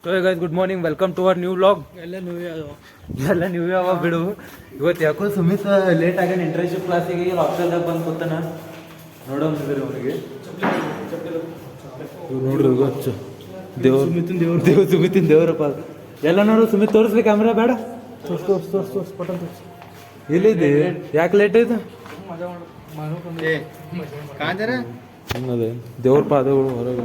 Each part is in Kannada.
So guys good morning, welcome to our new vlog. ಎಲ್ಲ ನ್ಯೂ ಯಾವ ಬಿಡು. ಇವತ್ತು ಯಾಕೋ ಸುಮಿತ್ ಲೇಟ್ ಆಗ್ಯಾನ ಇಂಟರ್ನ್ಶಿಪ್ ಕ್ಲಾಸಿಗೆ, ಹಾಸ್ಟೆಲ್ದಾಗ ಬಂದು ಕೂತಾನ. ನೋಡೋಂಗಿದ್ರಿ ಅವನಿಗೆ ನೋಡ್ರಿ ಗೊತ್ತು ದೇವ್ರ ಸುಮಿತಿನ ದೇವ್ರಪ್ಪ. ಎಲ್ಲ ನೋಡು ಸುಮಿತ್ ತೋರಿಸ್ಲಿ ಕ್ಯಾಮ್ರಾ ಬೇಡ. ತೋರ್ಸ್ ಪಟನ್ ತೋರ್ಸ್. ಎಲ್ಲಿದೆ? ಯಾಕೆ ಲೇಟ್ ಆಯ್ತು? ಅದೇ ದೇವ್ರ ಪಾದಗಳು ಹೊರಗೆ.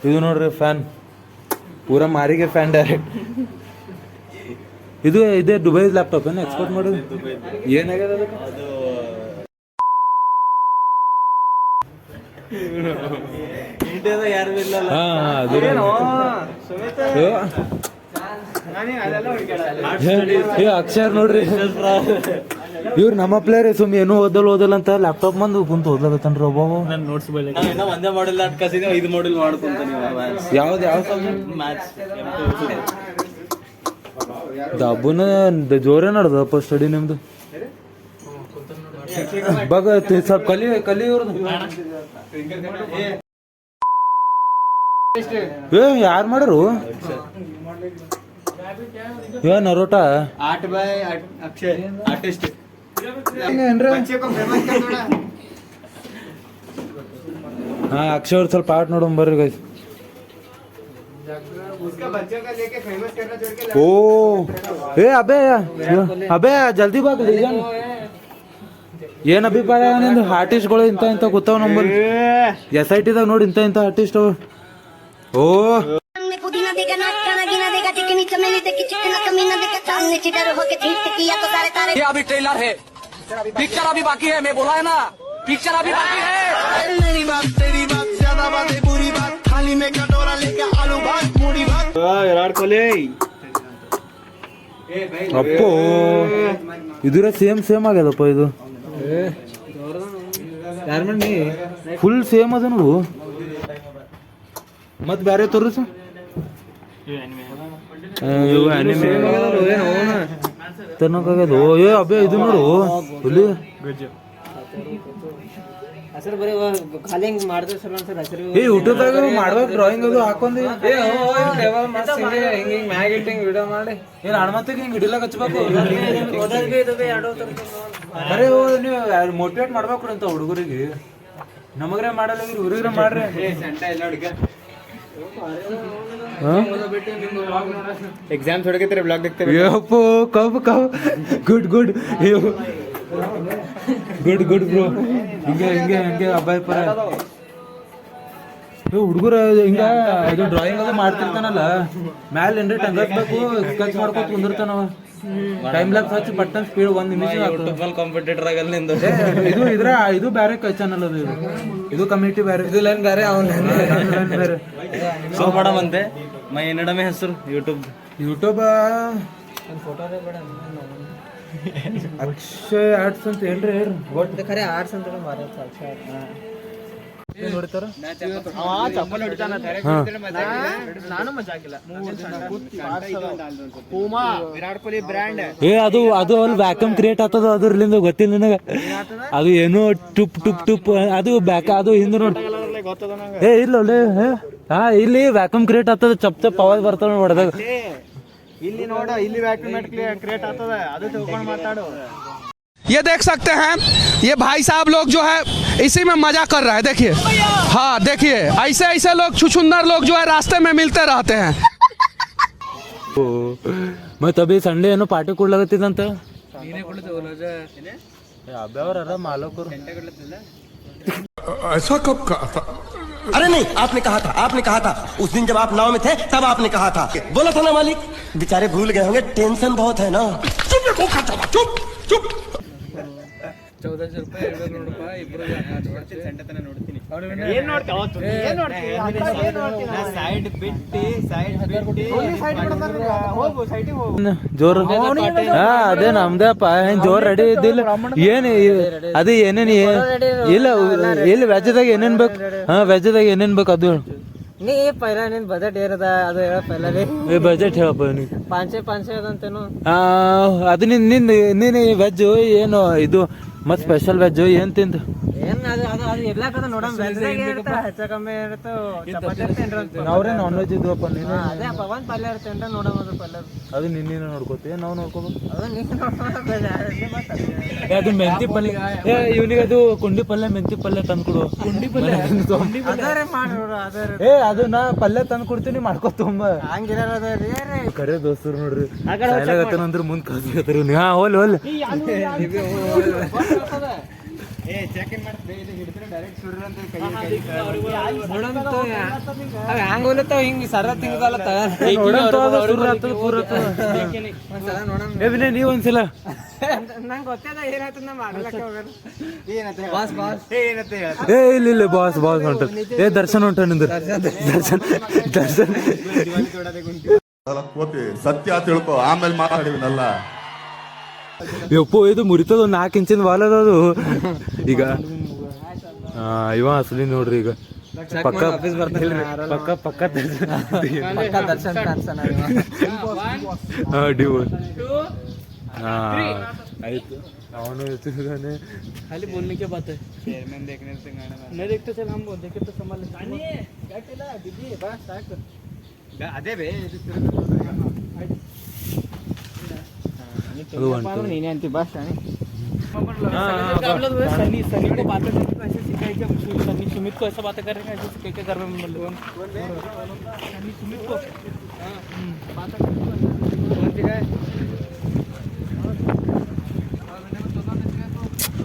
ಇದು ನೋಡ್ರಿ ಫ್ಯಾನ್, ಪೂರಾ ಮಾರಿಗೆ ಫ್ಯಾನ್ ಡೈರೆಕ್ಟ್. ಇದು ಇದೇ ದುಬೈ ಲ್ಯಾಪ್ಟಾಪ್ ಏನು ಎಕ್ಸ್ಪೋರ್ಟ್ ಮಾಡೋದು? ಏನಾಗ್ಯದ ಅದು? ಅಕ್ಷರ್ ನೋಡ್ರಿ, ಇವ್ರು ನಮ್ಮ ಪ್ಲೇಯರ್. ಸುಮ್ಮನೆ ಏನೂ ಓದಲ್ಲ ಅಂತ ಲ್ಯಾಪ್ಟಾಪ್ ಬಂದು ಕುಂತು ಓದ್ಲಕತ್ತನ್ರಿ ಒಬ್ಬ. ನಾನು ನೋಟ್ಸ್ ಒಂದೇ ಮಾಡೆಲ್ ಕಸಿದ 5 ಮಾಡೆಲ್ ಮಾಡ್ಕೊಂತಾನೆ. ಯಾವ್ದು ದಬ್ಬನ ಜೋರೇ ನಡ್ದಪ್ಪ ಸ್ಟಡಿ ನಿಮ್ದು. ಬಗ ಸ್ವಲ್ಪ ಕಲಿ ಇವ್ರದ್ದು. ಯಾರು ಮಾಡರು? ನರೋಟ 8 by ಅಕ್ಷಯ್ ಆರ್ಟಿಸ್ಟ್ ಹಾ. ಅಕ್ಷಯ್ ಅವ್ರು ಸ್ವಲ್ಪ ಆರ್ಟ್ ನೋಡೋಣ ಬರ್ರಿ ಗೈಸ್. ಓ ಅಬೇ ಜಲ್ದಿ ಬಾ. ಏನ್ ಅಭಿಪ್ರಾಯ ನಿಂದು? ಆರ್ಟಿಸ್ಟ್ಗಳು ಇಂಥ ಗೊತ್ತಾವ ನಂಬಲ್ಲಿ. SIT ದಾಗ ನೋಡಿ ಇಂಥ ಆರ್ಟಿಸ್ಟ್. ಓ ये अभी ट्रेलर है, पिक्चर अभी बाकी है. मैं बोला है ना, पिक्चर अभी बाकी है. मेरी बात तेरी बात ज्यादा बातें बुरी बात, थाली में कटोरा लेके आलू भात मूड़ी भात. ವಿರಾಟ್ ಕೊಹ್ಲಿ ಅಪ್ಪೋ ಇದ್ರ ಸೇಮ್ ಆಗ್ಯದಪ್ಪ. ಇದು ಫುಲ್ ಸೇಮ್ ಅದ ನೋಡು. ಮತ್ ಬ್ಯಾರೆ ತೋರಿಸ. ತನಕಾಗದು. ಅಬ್ಬೆ ಇದು ನೋಡು ಹುಲಿ. ಯೂಟ್ಯೂಬ್ದಾಗ ಮಾಡ್ಬೇಕು ಡ್ರಾಯಿಂಗ್ ಅದು ಹಾಕೊಂಡಿ. ಏನ್ ಹಣ್ಮತ್ತಿಗೆ ಹಿಂಗ್ ಹಿಡಿಲಾಗ ಹಚ್ಬೇಕು. ಅರೆ ನೀವು ಮೋಟಿವೇಟ್ ಮಾಡ್ಬೇಕ್ರಿ ಅಂತ ಹುಡುಗರಿಗೆ. ನಮಗ್ರೆ ಮಾಡಲ್ಲ, ಹುಡುಗರ ಮಾಡ್ರಿ. ಎಕ್ಸಾಮ್ ಹೊಡಕೈತ್ರಿ ಬ್ಲಾಗ್ देखते ಯಪ್ಪೋ ಕಬ್ ಗುಡ್ ಗುಡ್ ಬ್ರೋ. ಹಿಂಗೆ ಅಬ್ಬಾಯ್ ಪರ ಹುಡುಗರ ಹಿಂಗ ಇದು ಡ್ರಾಯಿಂಗ್ ಅದು ಮಾಡ್ತಿರ್ತಾನಲ್ಲ, ಮ್ಯಾಲ ಏನ್ರಿ ಟಂಗಸ್ಬೇಕು, ಸ್ಕೆಚ್ ಮಾಡ್ಕೊತ ಕುಂದಿರ್ತಾನವ. ಟೈಮ್ ಲ್ಯಾಪ್ಸ್ ಹಚ್ಚಿ ಪಟ್ಟನ್ ಸ್ಪೀಡ್ 1 ನಿಮಿಷ. ಕಾಂಪಿಟೇಟರ್ ಆಗಲ್ಲ ನಿಂದು. ಇದು ಬೇರೆ ಚಾನಲ್ ಅದು. ಇದು ಕಮ್ಯುನಿಟಿ ಬೇರೆ, ಇದು ಲೈನ್ ಬೇರೆ, ಅವನ್ ಬೇರೆ. ಶೋ ಮಾಡಮಂತೆ ಮೈ ಏನಡಮೆ ಹೆಸರು ಯೂಟ್ಯೂಬ್ ಅಕ್ಷಯ್ ಆರ್ಟ್ಸ್ ಅಂತ ಹೇಳ್ರಿ. ಖರೆ ಆರ್ಟ್ಸ್ ಅಂತ ನೋಡ್ತಾರ. ನಾನು ಮಜಾ ಹಾಕಿಲ್ಲ. ವಿರಾಟ್ ಕೊಹ್ಲಿ ಬ್ರ್ಯಾಂಡ್ ಅದು ಅಲ್ಲಿ ವ್ಯಾಕ್ಯೂಮ್ ಕ್ರಿಯೇಟ್ ಆಗ್ತದ. ಅದ್ರಲ್ಲಿಂದ ಗೊತ್ತಿಲ್ಲ ನನಗ. ಅದು ಏನೋ ಟುಪ್ ಅದು ಅದು ಹಿಂದೆ ನೋಡಿ. ಇಲ್ಲ ಹಾ, ಇಲ್ಲಿ ವ್ಯಾಕ್ಯೂಮ್ ಕ್ರಿಯೇಟ್ ಆಗ್ತದ. ಚಪ್ ಅವಾಜ್ ಬರ್ತಾವ ಹೊಡೆದಾಗ. ಇಲ್ಲಿ ನೋಡ, ಇಲ್ಲಿ ವ್ಯಾಕ್ಯೂಮ್ ಕ್ರಿಯೇಟ್ ಆಗ್ತದ. ಅದು ತಿಳ್ಕೊಂಡು ಮಾತಾಡು. ये देख सकते हैं, ये भाई साहब लोग जो है इसी में मजा कर रहा है. देखिए, हाँ देखिए, ऐसे लोग छुछुंदर लोग जो है रास्ते में मिलते रहते हैं. ಮತ್ತೆ ಅಭಿ ಸಂಡೇ ಏನೋ ಪಾರ್ಟಿ ಕೊಡ್ಲಾಗತ್ತಿದಂತ. ಅಬ್ಬ್ಯಾವ್ರ ಮಾಲಕರು. ऐसा कब कहा था? अरे नहीं, आपने कहा था उस दिन जब आप नाव में थे, तब आपने कहा था. बोला था ना मालिक. बेचारे भूल गए होंगे, टेंशन बहुत है ना. चुप. 1400 ರೂಪಾಯಿ ಹೇಳ್ಬೇಕು ನೋಡಪ್ಪ. ಇಬ್ರು ನೋಡ್ತೀನಿ. ಜೋರ್ ಅದೇ ನಮ್ದಪ್ಪ. ಜೋರ್ ರೆಡಿ ಇದ್ದಿಲ್ಲ ಏನ್ ಅದು ಏನೇನ್ ಇಲ್ಲ. ಇಲ್ಲಿ ವೆಜ್ದಾಗ ಏನೇನ್ ಬೇಕು? ಹಾ, ವೆಜ್ದಾಗ ಏನೇನ್ ಬೇಕು ಅದು ನೀ ಪೈಲ ನಿನ್ ಬಜೆಟ್ ಏರದ ಅದು ಹೇಳ ಪೈಲ. ಬಜೆಟ್ ಹೇಳಪ್ಪ ನೀ. 500 ಅದಂತೇನು? ಅದು ನೀನ್ ವೆಜ್ ಏನು ಇದು ಮತ್ ಸ್ಪೆಷಲ್ ವೆಜ್ ಏನ್ ತಿಂದು? ಏನ್ ನಾವ್ರೇ ನಾನ್ ವೆಜ್ ಇದ್ವಪ್ಪ ನೀನು ಅದು ನಿನ್ನೇನ ನೋಡ್ಕೋತೀವಿ ನಾವು ನೋಡ್ಕೋಬೇಕು ಅದು ಮೆಂತಿ ಪಲ್ಯ ಇವನಿಗೆ ಅದು ಕುಂಡಿ ಪಲ್ಯ ಮೆಂತಿ ಪಲ್ಯ ತಂದ್ಕೊಡು ಅದು ನಾ ಪಲ್ಯ ತಂದು ಕೊಡ್ತೀನಿ ಮಾಡ್ಕೋ ತುಂಬ ಕರೆ ದೋಸ್ತರು ನೋಡ್ರಿ ಅಂದ್ರೆ ಮುಂದೆ ಕಳ್ಸಿಗತ್ತರಿ ಹಾ ಹೋಲ್ ಹೋಲ್ ಹ್ಯಾಂಗ ಹೋಲತ್ತಾವ ಹಿಂಗ್ ಸರ ತಿಂಗಲ್ಲ ವಿನಯ್ ನೀವ್ ಒಂದ್ಸಲ ನಂಗೆ ಗೊತ್ತದ ಏನಾಯ್ತು ನಾ ಮಾಡ್ಲಕ್ಕ ಏ ಇಲ್ಲ ಬಾಸ್ ಹೊಂಟ ಏ ದರ್ಶನ್ ಹೊಂಟ ನಿಂದ ದರ್ಶನ್ ದರ್ಶನ್ ಸತ್ಯ ತಿಳ್ಕೊ ಆಮೇಲೆ ಮಾತಾಡಿವಿನಲ್ಲ ಯಪ್ಪೋ ಇದು ಮುರಿತದ 4 ಇಂಚಿನ ವಾಲ್ ಅದು ಈಗ ಇವ ಅಸಲಿ ನೋಡ್ರಿ ಈಗ ಪಕ್ಕ ಪಕ್ಕ ಆಯ್ತು ಅವನು ಹೇಳ್ತಿದ್ದಾನೆ खाली बोलने के बात है चेयरमैन देखने से नहीं देखते चल हम देखे तो संभाल ಅದೇ ಬೇ ನೀನೇ ಅಂತಿ ಬಾ ಶಾಣಿ सनी को बातें ऐसे सिखाई क्या सनी सुमित को ऐसा बातें करेगा ऐसे सिखाई के घर में सनी सुमित को बातें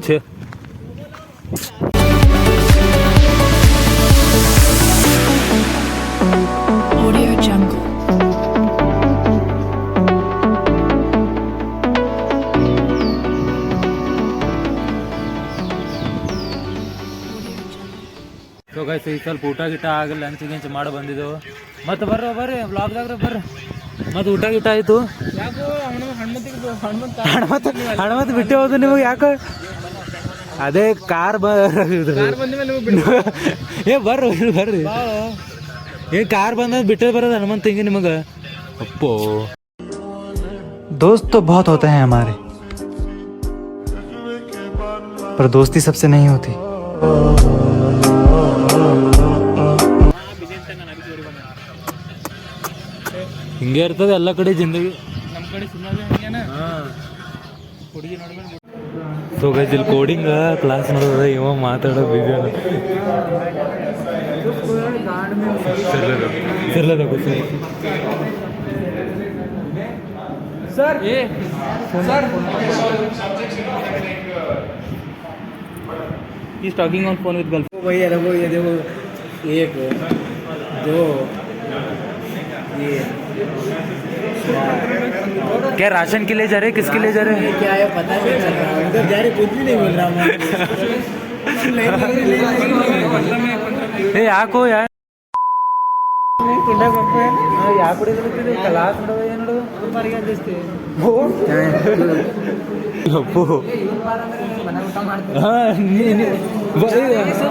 छे Audio Jungle. ಸೊ ಗೈಸ್ ಈಗ ಸ್ವಲ್ಪ ಊಟ ಗಿಟ ಆಗಲ್ಲ ಲಂಚ್ ಗಿಂಚ್ ಮಾಡಿ ಬಂದಿದ್ದೆವು ಮತ್ತೆ ಬರ್ರಿ ವ್ಲಾಗ್ದಾಗ ಬರ್ರಿ ಮತ್ತೆ ಊಟ ಗಿಟ ಆಯ್ತು ಹಣಮತ್ ಬಿಟ್ಟೆ ಹೋದು ನಿಮಗೆ ಯಾಕೆ ಅದೇ ಕಾರ್ ಏ ಬರ್ರಿ ಏ ಕಾರ್ ಬಂದ ಬಿಟ್ಟೆ ಬರೋದು ಹನುಮಂತ ಹಿಂಗೆ ನಿಮಗೆ ಅಪ್ಪೋ दोस्त तो बहुत होते हैं हमारे, पर दोस्ती सबसे नहीं होती। ಹಿಂಗೆ ಇರ್ತದೆ ಎಲ್ಲ ಕಡೆ ಜಿಂದಗಿ ನಮ್ಮ ಕಡೆ ಸುಮ್ಮನೆ ಹುಡುಗಿ ಸೊ ಗೈಸ್ ಇಲ್ಲಿ ಕೋಡಿಂಗ್ ಕ್ಲಾಸ್ ನೋಡಿದ್ರೆ ಇವ ಮಾತಾಡೋ ಬಿಜಿ सर ये sir he is talking on phone with girlfriend भाई अरे वो ये देखो 1 2 ये क्या राशन के लिए जा रहे किसके लिए जा रहे क्या है पता नहीं चल रहा उधर जा रहे कुछ भी नहीं मिल रहा ए ಯಾಕೋ ಯಾಕೆ ಕ್ಲಾಸ್ ನೋಡುವ ಏನು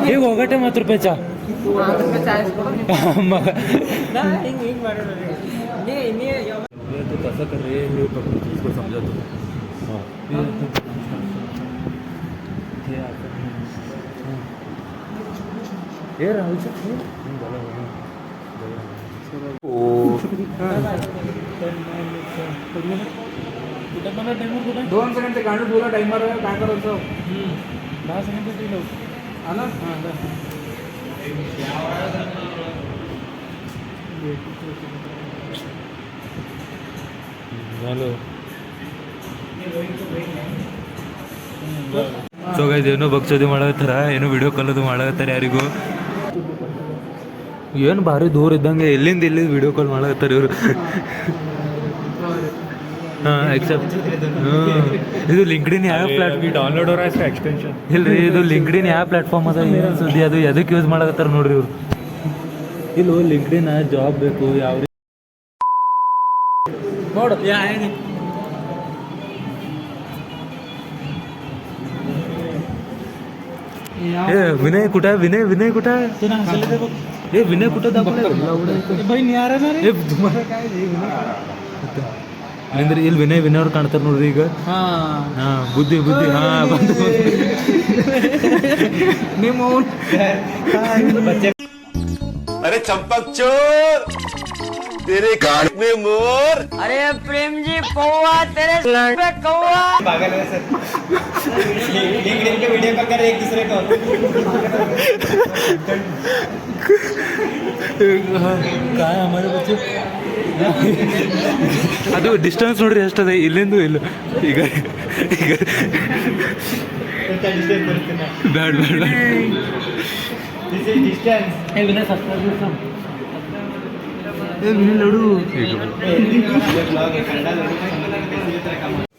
ಈಗ ಹೋಗಟ್ಟೆ 10 ರೂಪಾಯಿ ಚಾ कसं कर रे हे इसको समजा तू हे राहुल से दोन सेकंड काढून तुला टाइमर काय करायचं 10 सेकंड दिलं आला ಸೊ ಗೈಸ್ ಏನೋ ಬಗ್ಸೋದು ಮಾಡತ್ತಾರ ಏನೋ ವಿಡಿಯೋ ಕಾಲದು ಮಾಡತ್ತಾರ ಯಾರಿಗೂ ಏನು ಭಾರಿ ದೂರ ಇದ್ದಂಗೆ ಎಲ್ಲಿಂದ ವಿಡಿಯೋ ಕಾಲ್ ಮಾಡತ್ತಾರ ಇವರು ಎಕ್ಸೆಪ್ಟ್ ಇದು ಲಿಂಕ್ಡ್ಇನ್ ಯಾವ ಪ್ಲಾಟ್ಫಾರ್ಮ್ ಡೌನ್ಲೋಡ್ ಎಕ್ಸ್ಟೆನ್ಷನ್ ಇಲ್ರಿ ಇದು ಲಿಂಕ್ಡ್ಇನ್ ಯಾವ ಪ್ಲಾಟ್ಫಾರ್ಮ್ ಅದ ಏನು ಸುದ್ದಿ ಅದು ಎದಕ್ಕೆ ಯೂಸ್ ಮಾಡತ್ತಾರ ನೋಡ್ರಿ ಇವ್ರು ಇಲ್ಲೋ ಲಿಂಕ್ಡ್ಇನ್ ಜಾಬ್ ಬೇಕು ಯಾವ ನೋಡು ए विनय कुठं आहे विनय कुठं आहे ए विनय कुठं दाखवलं बहीण यार ना रे तुम्हाला काय ಅಂದ್ರೆ ಇಲ್ಲಿ ವಿನಯ್ ಅವ್ರು ಕಾಣ್ತಾರೆ ನೋಡ್ರಿ ಈಗ ಹಾ ಹಾ ಬುದ್ಧಿ ಹಾ ಬಂದು ನಿಮ್ಮ अरे चंपक चोर तेरे कान में मोर अरे प्रेम जी कौवा तेरे पे कौवा वीडियो कॉल कर एक दूसरे को काय आम्हाला बच्चे ಅದು ಡಿಸ್ಟೆನ್ಸ್ ನೋಡ್ರಿ ಎಷ್ಟದ ಇಲ್ಲಿಂದ ಇಲ್ಲ ಈಗ ಈಗ ಬ್ಯಾಡ್ ಬ್ಯಾಡ್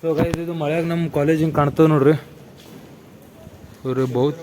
ಸೊ ಗೈಸ್ ಇದು ಮಳೆಯಾಗ ನಮ್ಮ ಕಾಲೇಜ್ ಹಿಂಗೆ ಕಾಣ್ತದೆ ನೋಡ್ರಿ ಇವ್ರು ಬಹುತ್